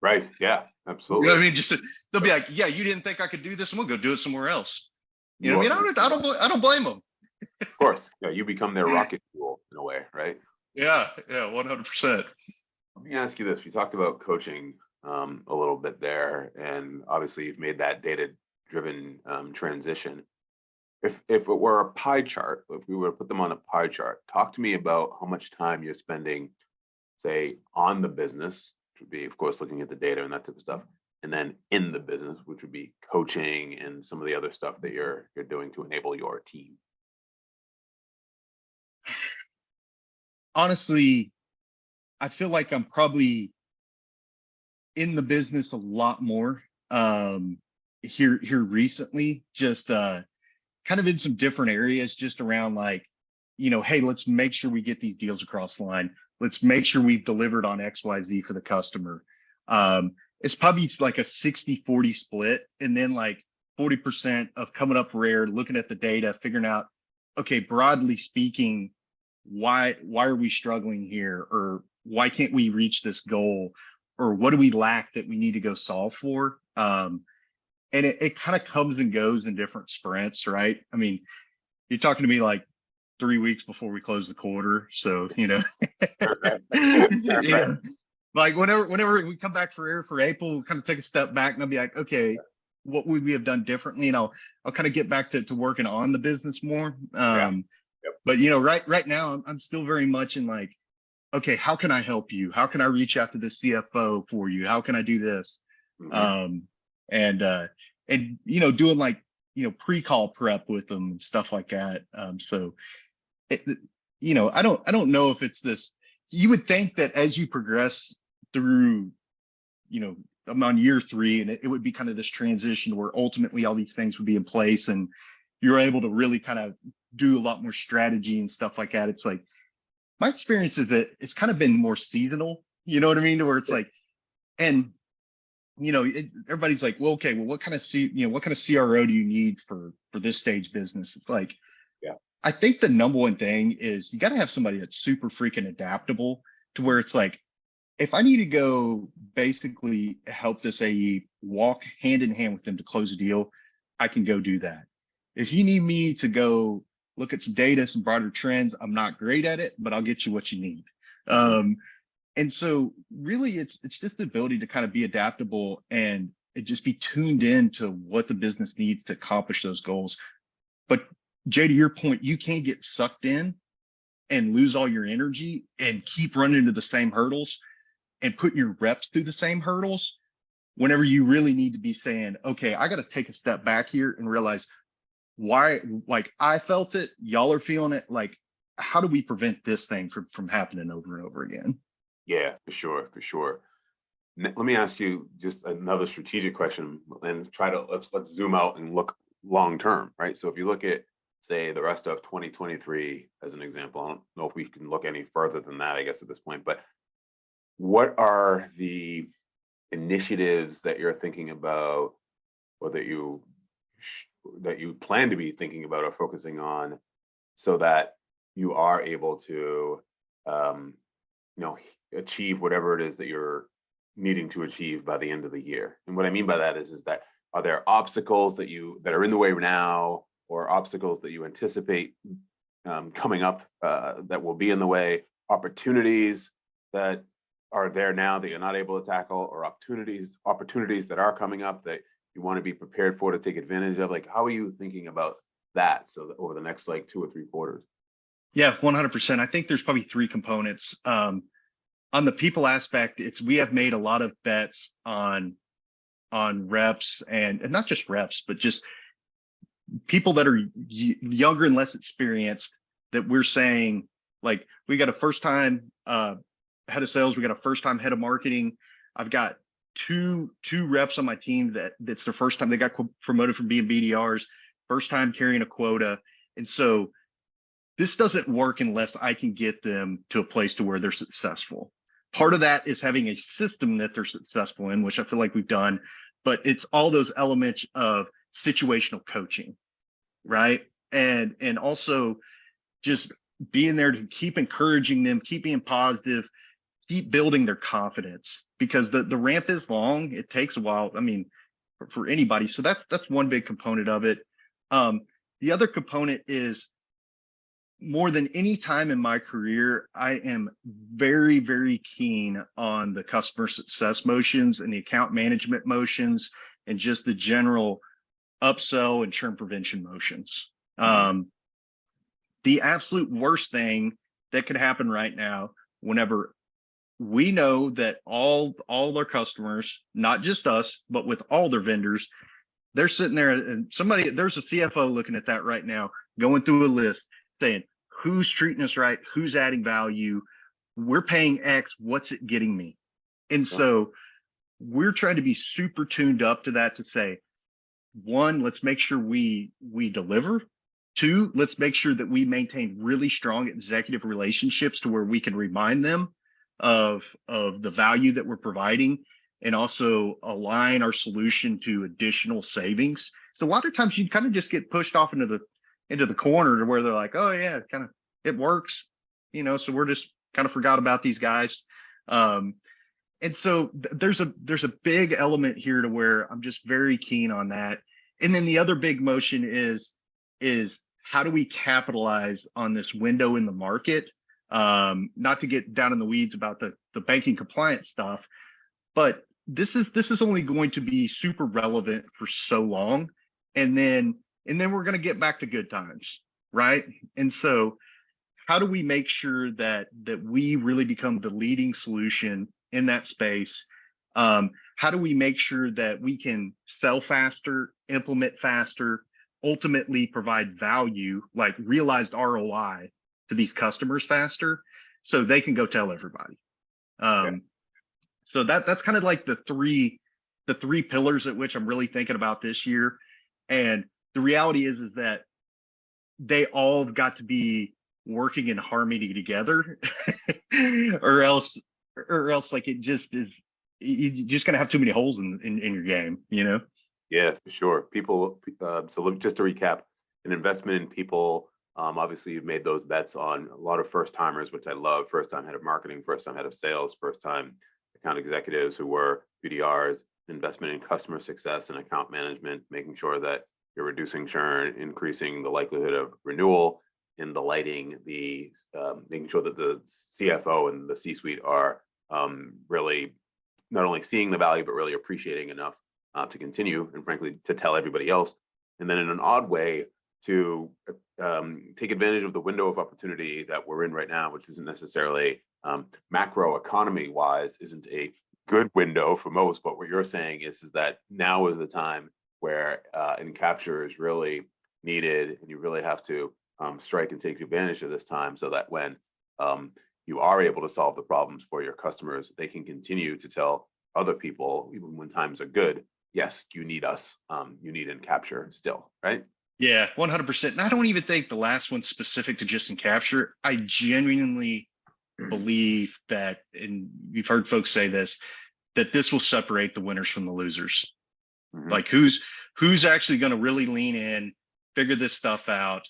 Right. Yeah, absolutely. You know what I mean? Just they'll be like, yeah, you didn't think I could do this, and we'll go do it somewhere else. You know what I mean? I don't blame them. Of course. Yeah, you become their rocket fuel in a way, right? Yeah, 100%. Let me ask you this. We talked about coaching a little bit there, and obviously you've made that data-driven transition. If it were a pie chart, if we were to put them on a pie chart, talk to me about how much time you're spending, say, on the business, which would be, of course, looking at the data and that type of stuff, and then in the business, which would be coaching and some of the other stuff that you're doing to enable your team. Honestly, I feel like I'm probably in the business a lot more here recently, just kind of in some different areas, just around like, hey, let's make sure we get these deals across the line. Let's make sure we've delivered on XYZ for the customer. It's probably like a 60-40 split. And then like 40% of coming up for air, looking at the data, figuring out, okay, broadly speaking, why are we struggling here? Or why can't we reach this goal? Or what do we lack that we need to go solve for? And it kind of comes and goes in different sprints, right? I mean, you're talking to me like 3 weeks before we close the quarter. So, like whenever we come back for air for April, we'll kind of take a step back and I'll be like, okay, what would we have done differently? And I'll kind of get back to working on the business more. But right now I'm still very much in like, okay, how can I help you? How can I reach out to the CFO for you? How can I do this? And doing like, pre-call prep with them and stuff like that. So, I don't know if it's this, you would think that as you progress through, I'm on year 3 and it would be kind of this transition where ultimately all these things would be in place and you're able to really kind of do a lot more strategy and stuff like that. It's like, my experience is that it's kind of been more seasonal, you know what I mean? To where it's like, and everybody's like, well, okay, well, what kind of CRO do you need for this stage business? It's like, I think the number one thing is you got to have somebody that's super freaking adaptable to where it's like, if I need to go basically help this AE walk hand in hand with them to close a deal, I can go do that. If you need me to go look at some data, some broader trends, I'm not great at it, but I'll get you what you need. And so really it's just the ability to kind of be adaptable and it just be tuned in to what the business needs to accomplish those goals. But Jay, to your point, you can't get sucked in and lose all your energy and keep running into the same hurdles and putting your reps through the same hurdles whenever you really need to be saying, okay, I got to take a step back here and realize why, like I felt it, y'all are feeling it. Like, how do we prevent this thing from happening over and over again? Yeah, for sure. Let me ask you just another strategic question and let's zoom out and look long term, right? So if you look at, say, the rest of 2023 as an example, I don't know if we can look any further than that, I guess, at this point, but what are the initiatives that you're thinking about or that you plan to be thinking about or focusing on so that you are able to you know, achieve whatever it is that you're needing to achieve by the end of the year. And what I mean by that is that are there obstacles that are in the way now, or obstacles that you anticipate coming up that will be in the way, opportunities that are there now that you're not able to tackle, or opportunities that are coming up that you want to be prepared for to take advantage of? Like, how are you thinking about that so that over the next like 2 or 3 quarters? Yeah, 100%. I think there's probably three components. On the people aspect, we have made a lot of bets on reps, and not just reps, but just people that are younger and less experienced, that we're saying, like, we got a first time head of sales, we got a first time head of marketing. I've got two reps on my team that's their first time. They got promoted from being BDRs, first time carrying a quota. And so this doesn't work unless I can get them to a place to where they're successful. Part of that is having a system that they're successful in, which I feel like we've done, but it's all those elements of situational coaching, right? And also just being there to keep encouraging them, keep being positive, keep building their confidence, because the ramp is long. It takes a while. I mean, for anybody. So that's one big component of it. The other component is, more than any time in my career, I am very, very keen on the customer success motions and the account management motions, and just the general upsell and churn prevention motions. The absolute worst thing that could happen right now, whenever we know that all their customers, not just us, but with all their vendors, they're sitting there, and there's a CFO looking at that right now, going through a list saying, who's treating us right? Who's adding value? We're paying X. What's it getting me? And so we're trying to be super tuned up to that, to say, one, let's make sure we deliver. Two, let's make sure that we maintain really strong executive relationships to where we can remind them of the value that we're providing, and also align our solution to additional savings. So a lot of times you kind of just get pushed off into the corner, to where they're like, oh yeah, it works, so we're just kind of forgot about these guys. And so there's a big element here to where I'm just very keen on that. And then the other big motion is how do we capitalize on this window in the market? Not to get down in the weeds about the banking compliance stuff, but this is only going to be super relevant for so long. And then we're going to get back to good times, right? And so how do we make sure that we really become the leading solution in that space? How do we make sure that we can sell faster, implement faster, ultimately provide value, like realized ROI, to these customers faster, so they can go tell everybody? So that's kind of like the three pillars at which I'm really thinking about this year. And the reality is that they all got to be working in harmony together, or else like it just is, you're just gonna have too many holes in your game, Yeah, for sure. People, so just to recap, an investment in people. Obviously, you've made those bets on a lot of first timers, which I love. First time head of marketing, first time head of sales, first time account executives who were BDRs. Investment in customer success and account management, making sure that you're reducing churn, increasing the likelihood of renewal, and making sure that the CFO and the C-suite are really not only seeing the value, but really appreciating enough to continue, and frankly, to tell everybody else. And then in an odd way, to take advantage of the window of opportunity that we're in right now, which isn't necessarily macro economy wise, isn't a good window for most. But what you're saying is that now is the time where capture is really needed, and you really have to strike and take advantage of this time, so that when you are able to solve the problems for your customers, they can continue to tell other people, even when times are good, yes, you need us. You need capture still, right? Yeah, 100%. And I don't even think the last one's specific to just capture. I genuinely believe that, and you've heard folks say this, that this will separate the winners from the losers. Mm-hmm. Like who's actually going to really lean in, figure this stuff out,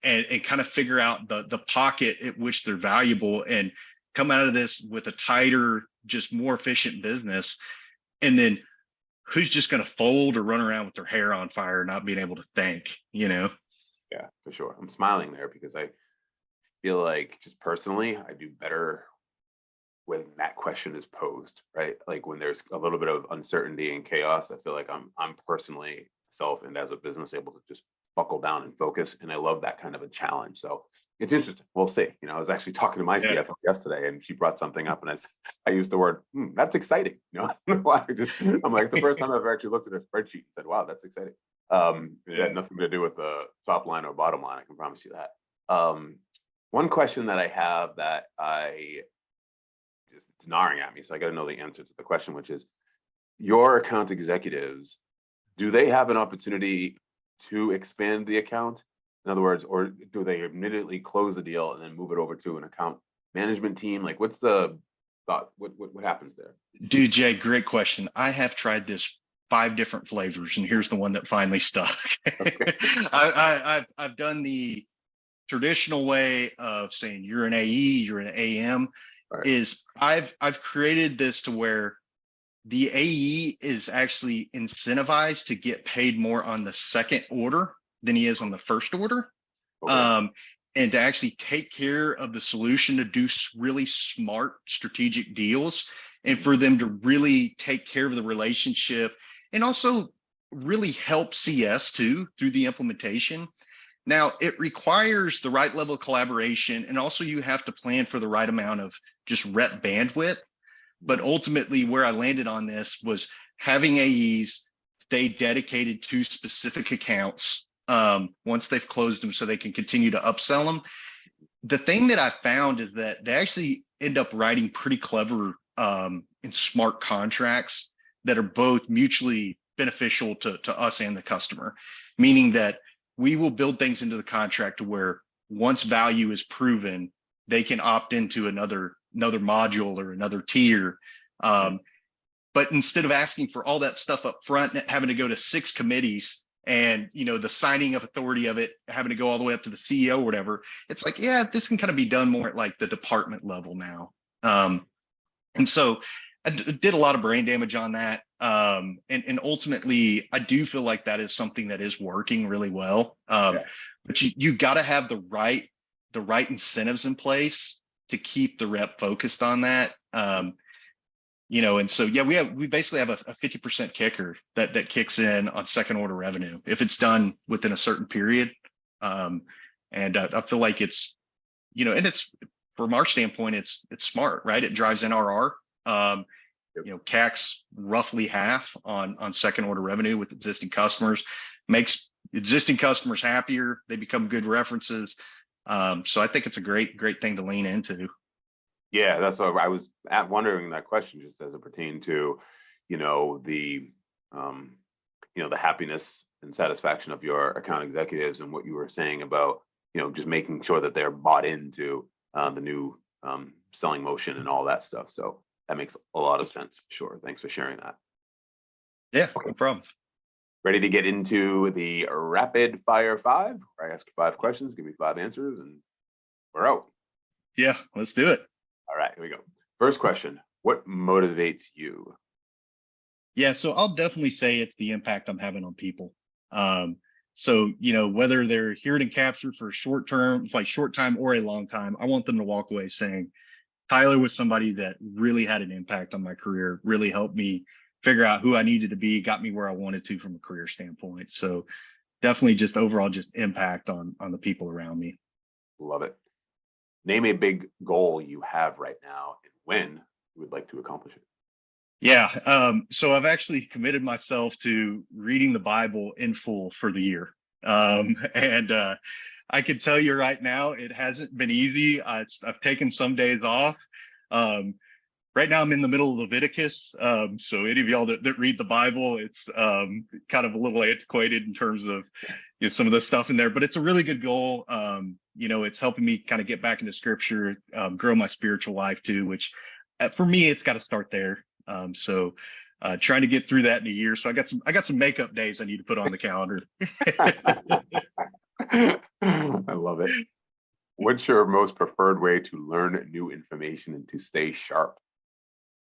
and kind of figure out the pocket at which they're valuable and come out of this with a tighter, just more efficient business. And then who's just going to fold or run around with their hair on fire, not being able to think, you know? Yeah, for sure. I'm smiling there because I feel like just personally, I do better when that question is posed, right? Like when there's a little bit of uncertainty and chaos, I feel like I'm personally self and as a business able to just buckle down and focus. And I love that kind of a challenge. So it's interesting. We'll see. You know, I was actually talking to my Yeah. CFO yesterday and she brought something up and I used the word, that's exciting. You know, I don't know why. I'm like, the first time I've actually looked at a spreadsheet and said, wow, that's exciting. It had nothing to do with the top line or bottom line. I can promise you that. One question that I have that it's gnawing at me, so I got to know the answer to the question, which is your account executives, do they have an opportunity to expand the account? In other words, or do they immediately close the deal and then move it over to an account management team? Like, what's the thought? What happens there? Dude, Jay, great question. I have tried this 5 different flavors, and here's the one that finally stuck. Okay. I've done the traditional way of saying you're an AE, you're an AM. Right. Is I've created this to where the AE is actually incentivized to get paid more on the second order than he is on the first order. Okay. And to actually take care of the solution to do really smart strategic deals, and for them to really take care of the relationship and also really help CS too through the implementation. Now, it requires the right level of collaboration, and also you have to plan for the right amount of just rep bandwidth. But ultimately, where I landed on this was having AEs stay dedicated to specific accounts once they've closed them so they can continue to upsell them. The thing that I found is that they actually end up writing pretty clever and smart contracts that are both mutually beneficial to us and the customer, meaning that we will build things into the contract to where once value is proven, they can opt into another module or another tier. But instead of asking for all that stuff up front and having to go to 6 committees and, you know, the signing of authority of it, having to go all the way up to the CEO or whatever, it's like, yeah, this can kind of be done more at like the department level now. And so I did a lot of brain damage on that. And ultimately, I do feel like that is something that is working really well. But you got to have the right incentives in place to keep the rep focused on that. You know, and so, yeah, we basically have a 50% kicker that kicks in on second order revenue if it's done within a certain period. And I feel like it's, you know, and it's, from our standpoint, it's smart, right? It drives NRR. You know, CAC's roughly half on second order revenue with existing customers, makes existing customers happier. They become good references. So I think it's a great thing to lean into. Yeah, that's what I was wondering that question, just as it pertained to, you know, the happiness and satisfaction of your account executives and what you were saying about, you know, just making sure that they're bought into the new selling motion and all that stuff. So that makes a lot of sense for sure. Thanks for sharing that. Yeah, no problem. Ready to get into the rapid fire 5? Where I ask you 5 questions, give me 5 answers, and we're out. Yeah, let's do it. All right, here we go. First question, what motivates you? Yeah, so I'll definitely say it's the impact I'm having on people. So, you know, whether they're here and captured for short time or a long time, I want them to walk away saying, Tyler was somebody that really had an impact on my career, really helped me figure out who I needed to be, got me where I wanted to from a career standpoint. So definitely just overall just impact on the people around me. Love it. Name a big goal you have right now and when you would like to accomplish it. Yeah. So I've actually committed myself to reading the Bible in full for the year. And I can tell you right now, it hasn't been easy. I've taken some days off. Right now I'm in the middle of Leviticus. So any of y'all that read the Bible, it's kind of a little antiquated in terms of, you know, some of the stuff in there, but it's a really good goal. You know, it's helping me kind of get back into scripture, grow my spiritual life too, which for me, it's got to start there. So trying to get through that in a year. So I got some makeup days I need to put on the calendar. I love it. What's your most preferred way to learn new information and to stay sharp?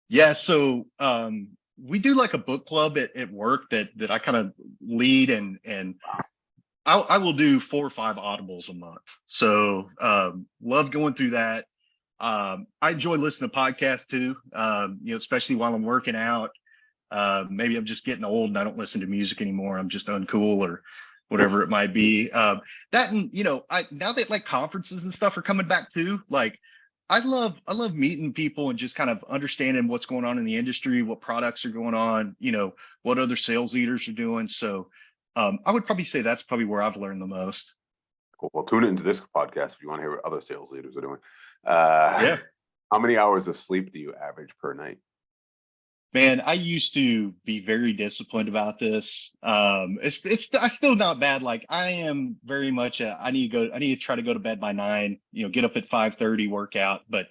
Yeah, so we do like a book club at work that I kind of lead, and I will do 4 or 5 audibles a month. So love going through that. I enjoy listening to podcasts too, especially while I'm working out. Maybe I'm just getting old and I don't listen to music anymore. I'm just uncool or whatever it might be. That and I now that like conferences and stuff are coming back too. Like I love meeting people and just kind of understanding what's going on in the industry, what products are going on, what other sales leaders are doing. So I would probably say that's probably where I've learned the most. Cool. Well, tune into this podcast if you want to hear what other sales leaders are doing. Yeah. How many hours of sleep do you average per night? Man, I used to be very disciplined about this. It's I still not bad. Like I am very much I need to try to go to bed by 9, get up at 5:30, workout. But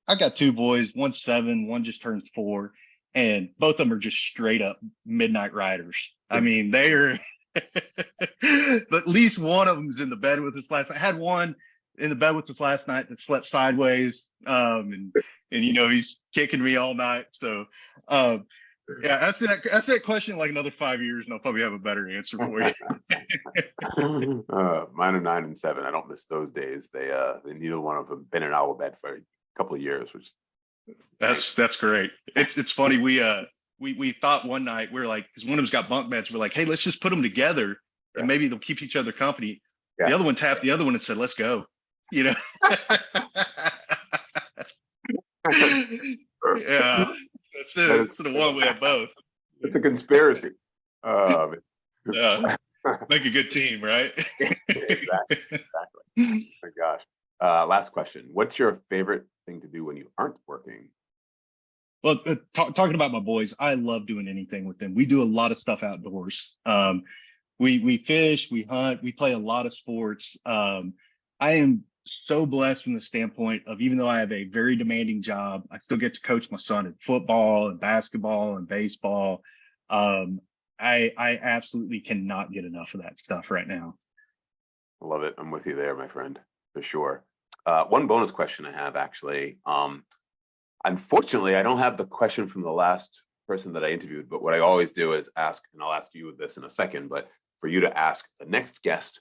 I got 2 boys, one's 7, one just turned 4, and both of them are just straight up midnight riders. I mean, they're at least one of them's in the bed with us last night. I had one in the bed with us last night that slept sideways. And he's kicking me all night. So yeah, ask that question in like another 5 years and I'll probably have a better answer for you. Mine are 9 and 7. I don't miss those days. They neither one of them been in our bed for a couple of years, which That's great. It's funny. We thought one night we're like, because one of them's got bunk beds, we're like, hey, let's just put them together and maybe they'll keep each other company. Yeah. The other one tapped the other one and said, let's go. Yeah, that's it. It's the one we have both. It's a conspiracy. Yeah, make a good team, right? Exactly. Oh my gosh. Last question. What's your favorite thing to do when you aren't working? Well, talking about my boys, I love doing anything with them. We do a lot of stuff outdoors. We fish, we hunt, we play a lot of sports. I am so blessed from the standpoint of, even though I have a very demanding job, I still get to coach my son in football and basketball and baseball. I absolutely cannot get enough of that stuff right now. I love it. I'm with you there, my friend, for sure. One bonus question I have actually. Unfortunately, I don't have the question from the last person that I interviewed, but what I always do is ask, and I'll ask you this in a second, but for you to ask the next guest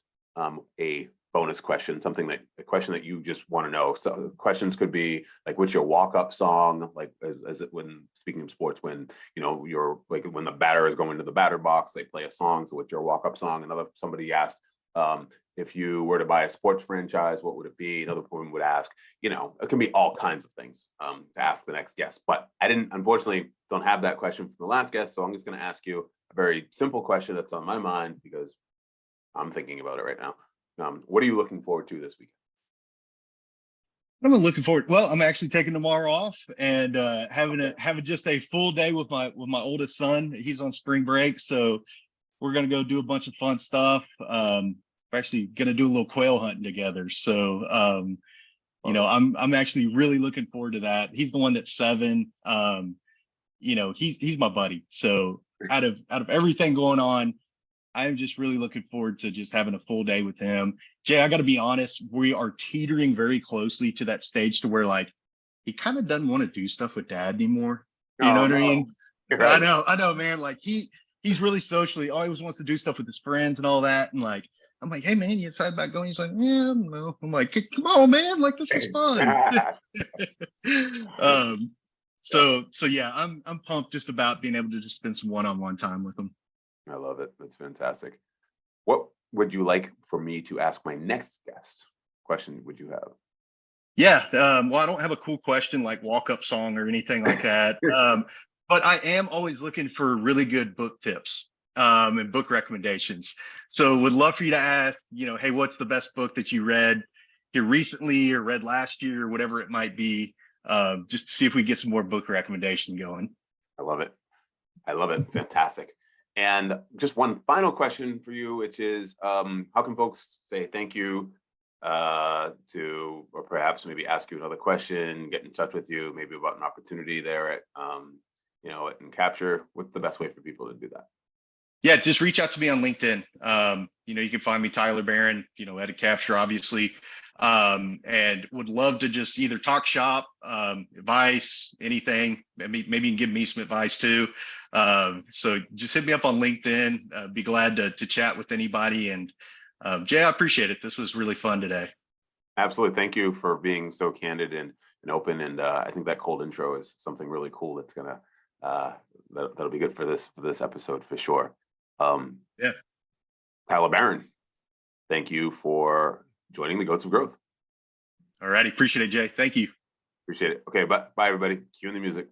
a bonus question, a question that you just want to know. So questions could be like, what's your walk-up song? Like, as it when speaking of sports, when you're like when the batter is going to the batter box, they play a song. So what's your walk-up song? Somebody asked, if you were to buy a sports franchise, what would it be? Another woman would ask, it can be all kinds of things to ask the next guest. But I unfortunately don't have that question from the last guest. So I'm just going to ask you a very simple question that's on my mind because I'm thinking about it right now. What are you looking forward to this weekend? I'm looking forward. Well, I'm actually taking tomorrow off and having just a full day with my oldest son. He's on spring break, so we're gonna go do a bunch of fun stuff. We're actually gonna do a little quail hunting together. So I'm actually really looking forward to that. He's the one that's 7. He's my buddy. So out of everything going on, I'm just really looking forward to just having a full day with him. Jay, I got to be honest, we are teetering very closely to that stage to where like he kind of doesn't want to do stuff with dad anymore. You know what I mean? Right. I know, man. Like he's really socially always wants to do stuff with his friends and all that. And like, I'm like, hey man, you excited about going? He's like, yeah, no. I'm like, come on, man, like this is fun. So yeah, I'm pumped just about being able to just spend some one-on-one time with him. I love it. That's fantastic. What would you like for me to ask my next guest? Question would you have? Yeah, well, I don't have a cool question like walk-up song or anything like that. But I am always looking for really good book tips and book recommendations. So would love for you to ask, hey, what's the best book that you read here recently or read last year or whatever it might be, just to see if we get some more book recommendation going. I love it. Fantastic. And just one final question for you, which is, how can folks say thank you to, or perhaps maybe ask you another question, get in touch with you, maybe about an opportunity there at, at Capture? What's the best way for people to do that? Yeah, just reach out to me on LinkedIn. You can find me Tyler Barron, at a capture, obviously. And would love to just either talk shop, advice, anything. Maybe you can give me some advice too. So just hit me up on LinkedIn. Be glad to chat with anybody. And Jay, I appreciate it. This was really fun today. Absolutely. Thank you for being so candid and open. And I think that cold intro is something really cool that's gonna that'll be good for this episode for sure. Yeah. Tyler Barron, thank you for joining the Goats of Growth. All righty. Appreciate it, Jay. Thank you. Appreciate it. Okay, bye everybody. Cue in the music.